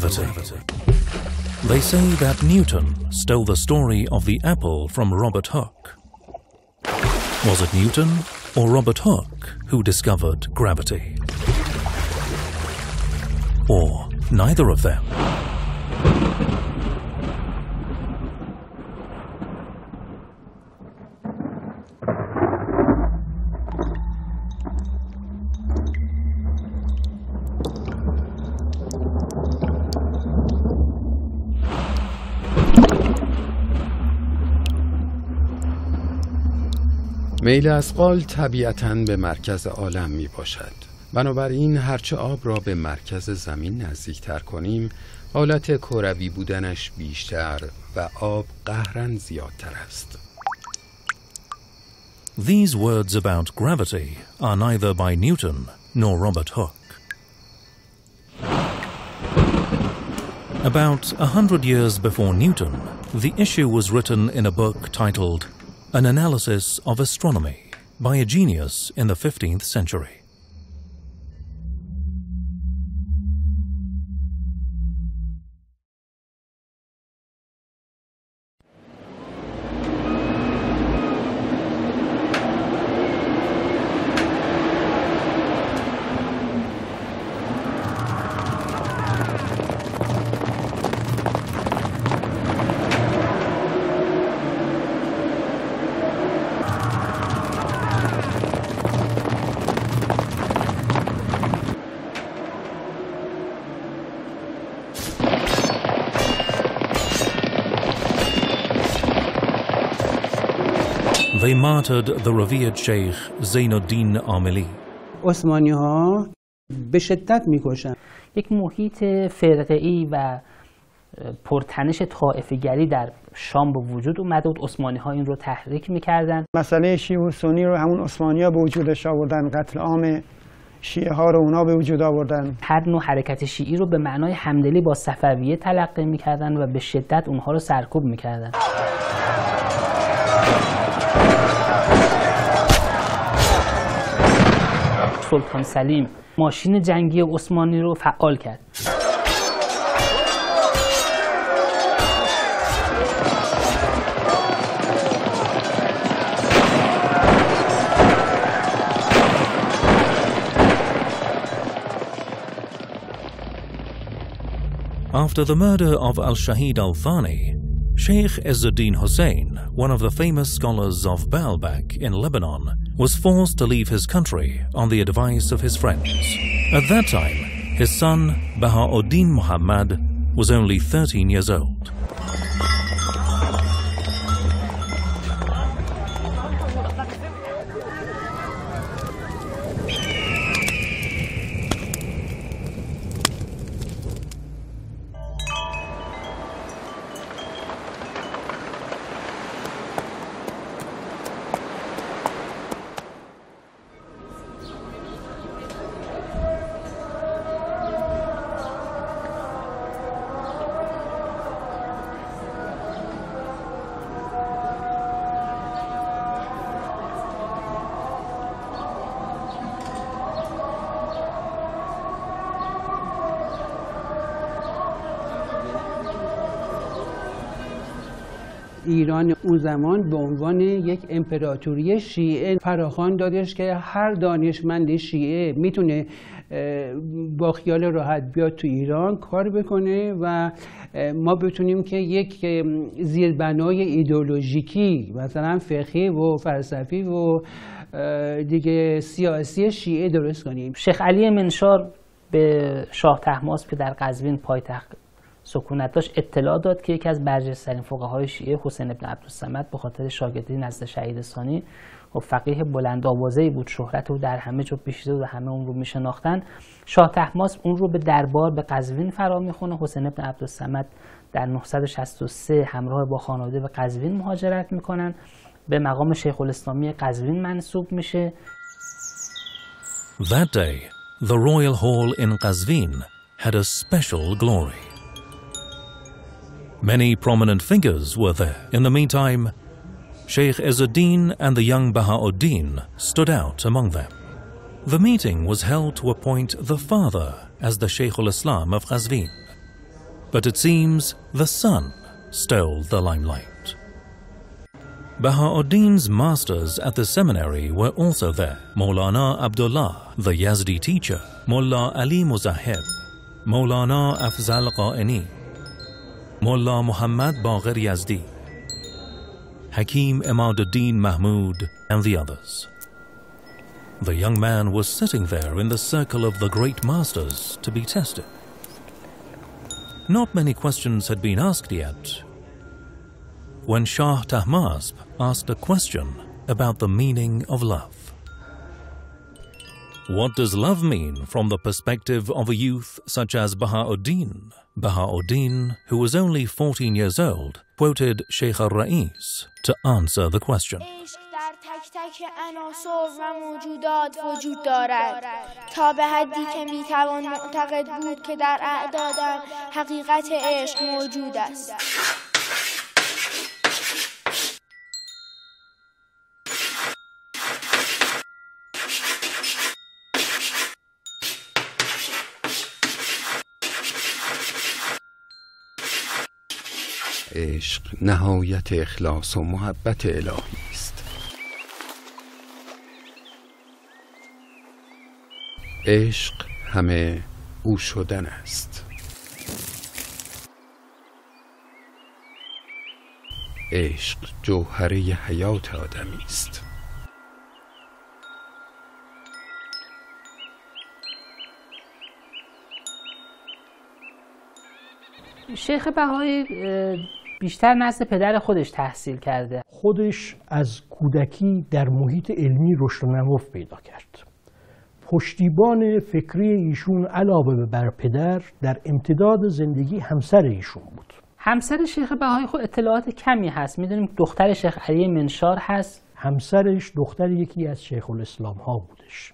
Gravity. They say that Newton stole the story of the apple from Robert Hooke. Was it Newton or Robert Hooke who discovered gravity? Or neither of them? میل اثقال طبیعتاً به مرکز عالم می باشد. بنابراین هرچه آب را به مرکز زمین نزدیکتر کنیم، حالت کروی بودنش بیشتر و آب قهراً زیادتر است. These words about gravity are neither by Newton nor Robert Hooke. About 100 years before Newton, the issue was written in a book titled An Analysis of Astronomy by a genius in the 15th century. They martyred the revered Sheikh Zainuddin Amili. عثمانی‌ها به شدت می‌کشن. یک محیط فرقه‌ای و پرتنش طائفه‌گری در شام به وجود اومده بود. عثمانی‌ها این رو تحریک می‌کردند. مسئله شیعه و سنی رو همون عثمانی‌ها به وجودش آوردن، قتل عام شیعه ها رو اونا به وجود آوردن. هر نوع حرکت شیعی رو به معنای همدلی با صفویه تلقی می‌کردن و به شدت اونها رو سرکوب می‌کردن. سلطان سلیم ماشین جنگی عثمانی رو فعال کرد. After the murder of Al-Shahid Al-Thani, Sheikh Izzuddin Hussain, one of the famous scholars of Baalbek in Lebanon, was forced to leave his country on the advice of his friends. At that time, his son, Bahauddin Muhammad, was only 13 years old. ایران اون زمان به عنوان یک امپراتوری شیعه فراخوان دادش که هر دانشمند شیعه میتونه با خیال راحت بیاد تو ایران کار بکنه و ما بتونیم که یک زیربنای ایدئولوژیکی مثلا فقهی و فلسفی و دیگه سیاسی شیعه درست کنیم. شیخ علی منشار به شاه طهماسب که در قزوین پایتخت سکونت داشت اطلاع داد که یکی از برجسته‌ترین فقهای شیعه حسین بن عبدالصمد به خاطر شاگردی نزد شهید ثانی و فقیه بلند آوازه‌ای بود، شهرت او در همه جا پیچیده و همه اون رو میشناختن. شاه طهماسب اون رو به دربار به قزوین فرا میخونه. حسین بن عبدالصمد در 963 همراه با خانواده به قزوین مهاجرت میکنن، به مقام شیخ الاسلامی قزوین منصوب میشه. That day, the royal hall in Qazvin had a special glory. Many prominent figures were there. In the meantime, Sheikh Izzuddin and the young Bahauddin stood out among them. The meeting was held to appoint the father as the Sheikh al-Islam of Qazvin. but it seems the sun stole the limelight. Baha'u'ddin's masters at the seminary were also there. Maulana Abdullah, the Yazdi teacher, Mullah Ali Muzahib, Maulana Afzal Qa'ini, Mullah Muhammad Baqir Yazdi, Hakim Imaduddin Mahmud, and the others. The young man was sitting there in the circle of the great masters to be tested. Not many questions had been asked yet when Shah Tahmasp asked a question about the meaning of love. What does love mean from the perspective of a youth such as Baha'u'ddin? Baha'u'ddin, who was only 14 years old, quoted Sheikh al-Ra'is to answer the question. تک تک عناصر و موجودات وجود دارد تا به حدی که میتوان معتقد بود که در اعدادم حقیقت عشق موجود است. عشق نهایت اخلاص و محبت الهی است. عشق همه او شدن است. عشق جوهره حیات آدمی است. شیخ بهایی بیشتر نزد پدر خودش تحصیل کرده. خودش از کودکی در محیط علمی رشد و نمو پیدا کرد. پشتیبان فکری ایشون علاوه بر پدر در امتداد زندگی همسر ایشون بود. همسر شیخ بهایی خود اطلاعات کمی هست. میدونیم دختر شیخ علی منشار هست. همسرش دختر یکی از شیخ الاسلام ها بودش.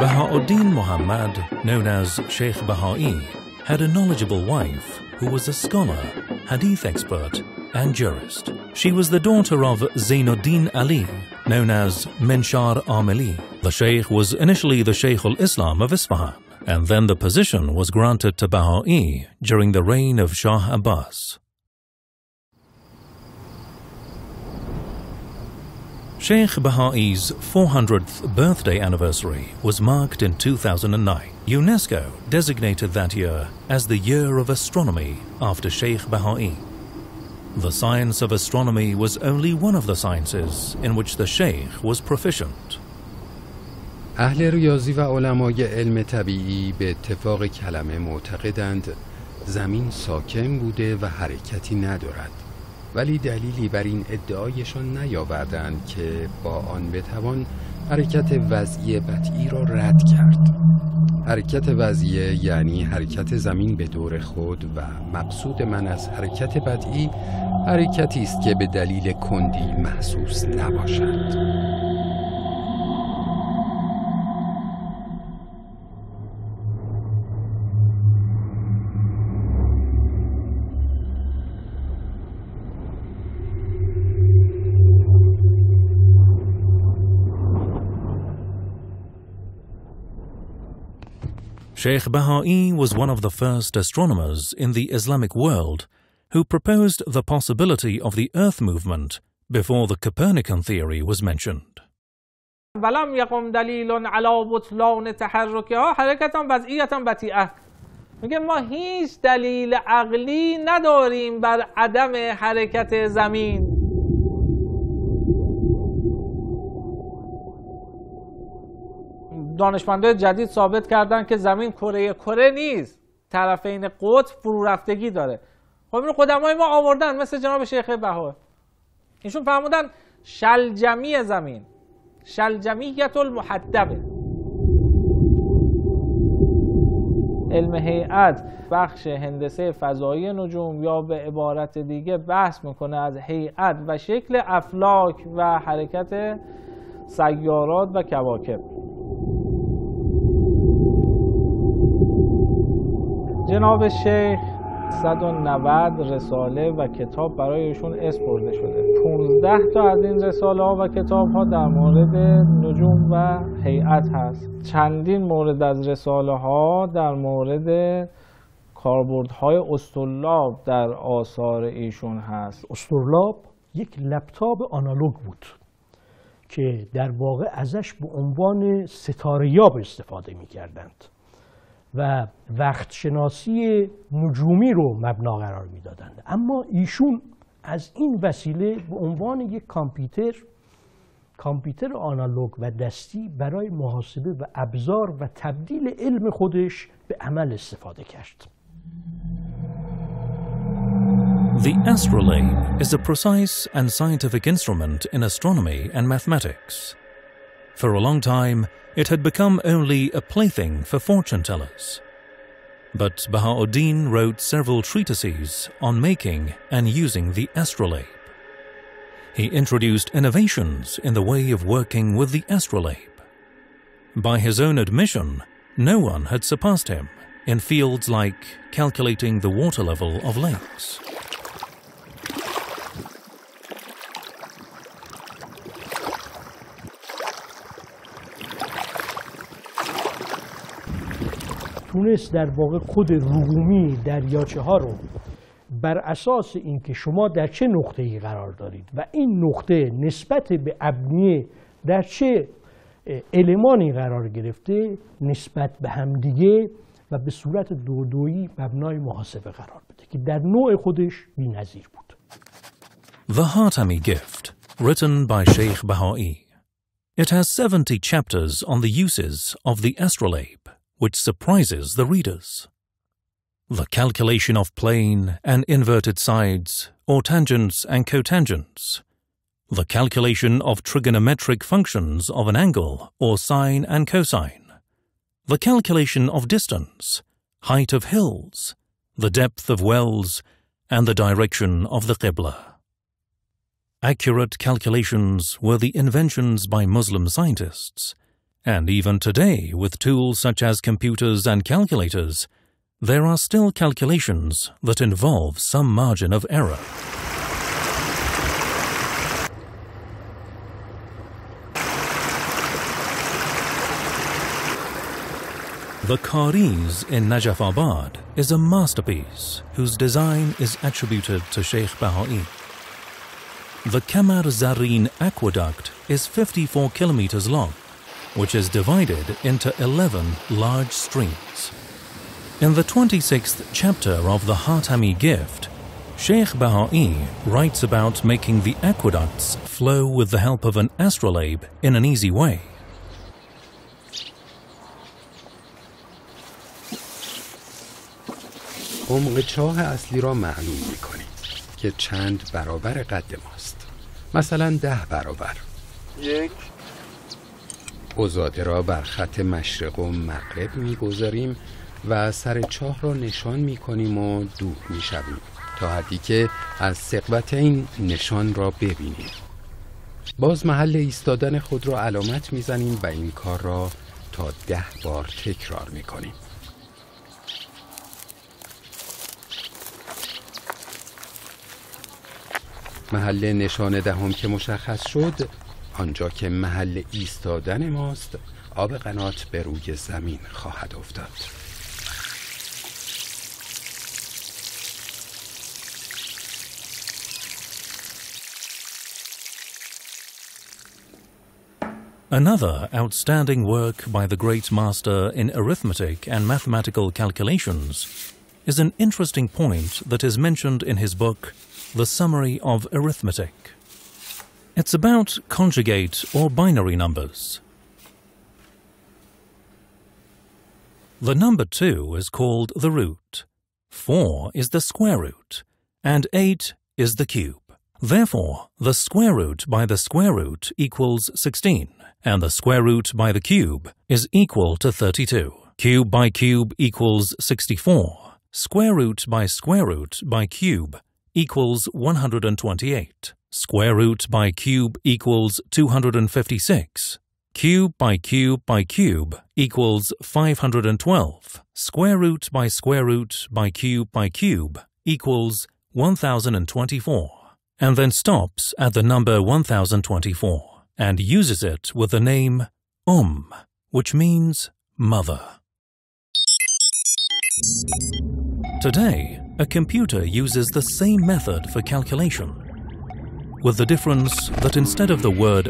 Baha'u'ddin Muhammad, known as Sheikh Baha'i, had a knowledgeable wife who was a scholar, hadith expert, and jurist. She was the daughter of Zainuddin Ali, known as Menshar Amili. The Sheikh was initially the Sheikh al-Islam of Isfahan, and then the position was granted to Baha'i during the reign of Shah Abbas. Sheikh Baha'i's 400th birthday anniversary was marked in 2009. UNESCO designated that year as the Year of Astronomy after Sheikh Baha'i. The science of astronomy was only one of the sciences in which the Sheikh was proficient. اهل ریاضی و علمای علم طبیعی به اتفاق کلمه معتقدند زمین ساکن بوده و حرکتی ندارد، ولی دلیلی بر این ادعایشان نیاوردند که با آن بتوان حرکت وضعی بطئی را رد کرد. حرکت وضعی یعنی حرکت زمین به دور خود و مقصود من از حرکت بطئی حرکتی است که به دلیل کندی محسوس نباشد. Sheikh Baha'i was one of the first astronomers in the Islamic world who proposed the possibility of the Earth movement before the Copernican theory was mentioned. ولم يقم دلیل علی بطلان تحرکها حرکتا وضعیتا بطیئه. میگه ما هیچ دلیل عقلی نداریم بر عدم حرکت زمین. دانشمندان جدید ثابت کردن که زمین کره نیست، طرفین قطب فرو رفتگی داره. خب اینو قدمای ما آوردن، مثل جناب شیخ بهایی. ایشون فرمودن شلجمی زمین، شلجمیت المحدبه. علم هیئت بخش هندسه فضایی نجوم یا به عبارت دیگه بحث میکنه از هیئت و شکل افلاک و حرکت سیارات و کواکب. جناب شیخ 190 رساله و کتاب برای ایشون اسم برده شده. 15 تا از این رساله ها و کتاب ها در مورد نجوم و هیئت هست. چندین مورد از رساله ها در مورد کاربردهای اسطرلاب در آثار ایشون هست. اسطرلاب یک لپتاپ آنالوگ بود که در واقع ازش به عنوان ستاره‌یاب استفاده می‌کردند و وقت شناسی نجومی رو مبنا قرار می‌دادند. اما ایشون از این وسیله به عنوان یک کامپیوتر آنالوگ و دستی برای محاسبه و ابزار و تبدیل علم خودش به عمل استفاده کرد. The astrolabe is a precise and scientific instrument in astronomy and mathematics. For a long time, it had become only a plaything for fortune-tellers. But Baha'u'ddin wrote several treatises on making and using the astrolabe. He introduced innovations in the way of working with the astrolabe. By his own admission, no one had surpassed him in fields like calculating the water level of lakes. تونست در واقع کد رومی دریاچه ها رو بر اساس اینکه شما در چه نقطه‌ای قرار دارید و این نقطه نسبت به ابنیه در چه المانی قرار گرفته نسبت به همدیگه و به صورت دو-دویی مبنای محاسبه قرار بده که در نوع خودش بی‌نظیر بود. The Hatami Gift, written by Sheikh Baha'i. It has 70 chapters on the uses of the astrolabe, which surprises the readers. The calculation of plane and inverted sides, or tangents and cotangents. The calculation of trigonometric functions of an angle, or sine and cosine. The calculation of distance, height of hills, the depth of wells, and the direction of the Qibla. Accurate calculations were the inventions by Muslim scientists, and even today, with tools such as computers and calculators, there are still calculations that involve some margin of error. The Qariz in Najafabad is a masterpiece whose design is attributed to Sheikh Baha'i. The Kamar Zareen aqueduct is 54 kilometers long, which is divided into 11 large streams. In the 26th chapter of the Hatami Gift, Sheikh Baha'i writes about making the aqueducts flow with the help of an astrolabe in an easy way. عمق چاه اصلی را معلوم می‌کنید که چند برابر قد ماست. مثلا 10 برابر. 1. عضاده را بر خط مشرق و مغرب می‌گذاریم و سر چاه را نشان می‌کنیم و دور می‌شویم تا حدی که از ثقبت این نشان را ببینیم. باز محل ایستادن خود را علامت می‌زنیم و این کار را تا 10 بار تکرار می‌کنیم. محل نشان دهم که مشخص شد، آنجا که محل ایستادن ماست، آب قنات به روی زمین خواهد افتاد. Another outstanding work by the great master in arithmetic and mathematical calculations is an interesting point that is mentioned in his book, The Summary of Arithmetic. It's about conjugate or binary numbers. The number 2 is called the root, 4 is the square root, and 8 is the cube. Therefore, the square root by the square root equals 16, and the square root by the cube is equal to 32. Cube by cube equals 64. Square root by cube equals 128. Square root by cube equals 256. Cube by cube by cube equals 512. Square root by square root by cube equals 1024. And then stops at the number 1024 and uses it with the name which means mother. Today, a computer uses the same method for calculation, with the difference that instead of the word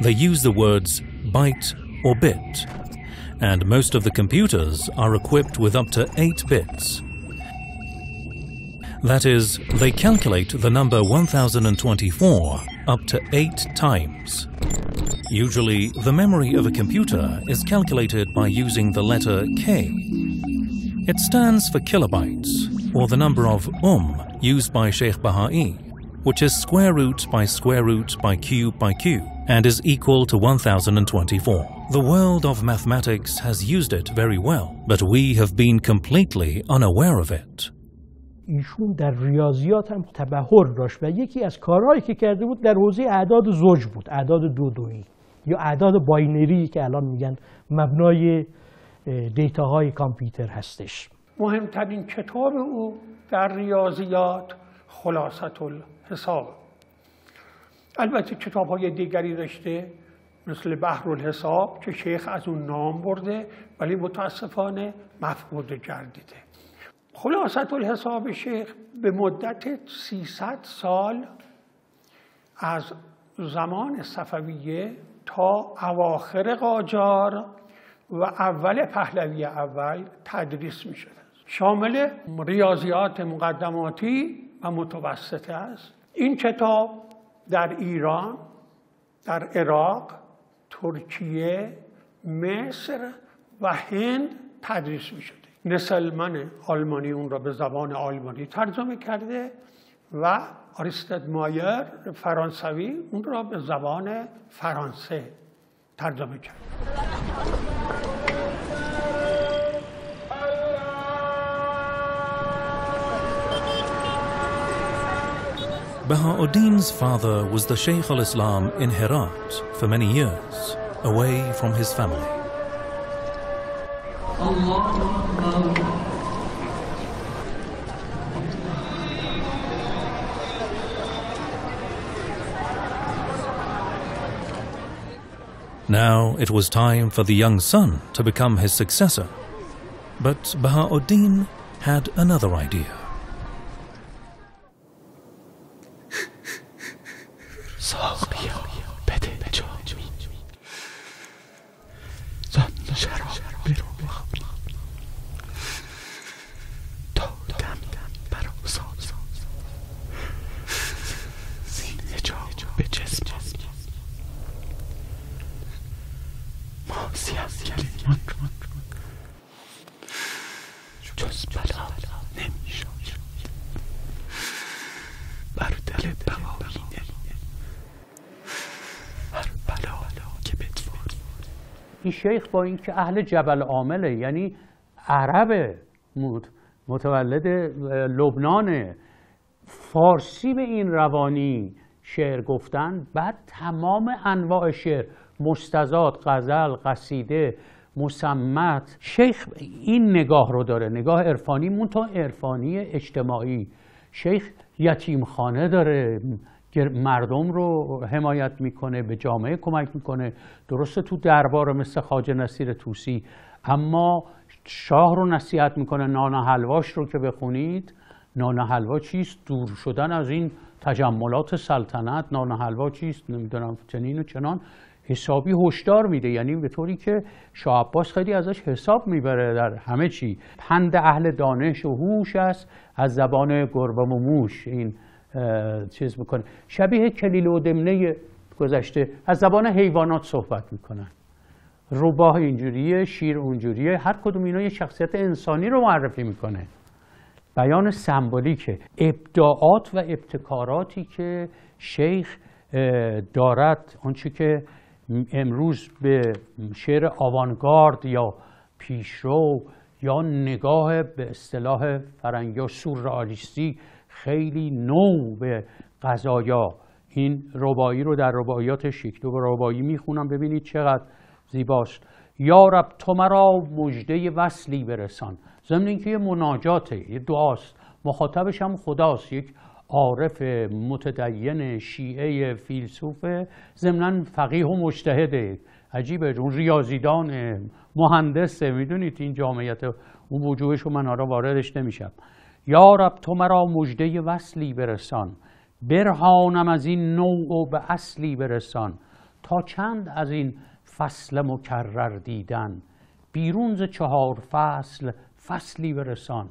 they use the words byte or bit, and most of the computers are equipped with up to 8 bits. That is, they calculate the number 1024 up to 8 times. Usually, the memory of a computer is calculated by using the letter K. It stands for kilobytes, or the number of used by Sheikh Baha'i, which is square root by cube, and is equal to 1024. The world of mathematics has used it very well, but we have been completely unaware of it. ایشون در ریاضیات هم تبحر داشت و یکی از کارهایی که کرده بود در حوزه اعداد زوج بود، اعداد دودویی یا اعداد باینری که الان میگن مبنای دیتاهای کامپیوتر هستش. مهمترین کتاب او در ریاضیات خلاصة الحساب. البته کتاب‌های دیگری داشته مثل بحر الحساب که شیخ از اون نام برده ولی متاسفانه مفقود گردیده. خلاصة الحساب شیخ به مدت 300 سال از زمان صفویه تا اواخر قاجار و اول پهلوی اول تدریس می شده. شامل ریاضیات مقدماتی و متوسطه است. این کتاب در ایران، در عراق، ترکیه، مصر و هند تدریس می شده. نسلمن آلمانی اون را به زبان آلمانی ترجمه کرده و آریستد مایر فرانسوی اون را به زبان فرانسه ترجمه کرده. Baha'u'ddin's father was the Shaykh al-Islam in Herat for many years, away from his family. Now it was time for the young son to become his successor. But Baha'u'ddin had another idea. این شیخ با اینکه اهل جبل عامله، یعنی عرب متولد لبنان، فارسی به این روانی شعر گفتن، بعد تمام انواع شعر، مستزاد، غزل، قصیده، مصمت. شیخ این نگاه رو داره، نگاه عرفانی، منتها عرفانی اجتماعی. شیخ یتیمخانه داره، مردم رو حمایت میکنه، به جامعه کمک میکنه. درسته تو دربار مثل خواجه نصیر طوسی، اما شاه رو نصیحت میکنه. نان حلواش رو که بخونید، نان حلوا چیست؟ دور شدن از این تجملات سلطنت. نان حلوا چیست؟ نمیدونم چنین و چنان. حسابی هشدار میده، یعنی به طوری که شاه عباس خیلی ازش حساب میبره در همه چی. پند اهل دانش و هوش است از زبان گربه و موش. این چیز میکنه، شبیه کلیله و دمنه گذشته، از زبان حیوانات صحبت میکنن. روباه اینجوریه، شیر اونجوریه، هر کدوم اینا یه شخصیت انسانی رو معرفی میکنه. بیان سمبولیکه. ابداعات و ابتکاراتی که شیخ دارد، آنچه که امروز به شعر آوانگارد یا پیشرو یا نگاه به اصطلاح فرنگی یا سورئالیستی خیلی نو به قضایا، این رباعی رو در رباعیات یک دو رباعی میخونم، ببینید چقدر زیباست. یا رب تو مرا مژده وصلی برسان. ضمن اینکه یه مناجاته، یه دعاست، مخاطبش هم خداست، یک عارف متدین شیعه فیلسوف، ضمناً فقیه و مجتهده. عجیبه، اون ریاضیدان مهندسه، میدونید این جامعیت اون وجوهش رو من حالا واردش نمیشم. یا رب تو مرا مژده وصلی برسان، برهانم از این نوع و به اصلی برسان. تا چند از این فصل مکرر دیدن، بیرون ز 4 فصل فصلی برسان.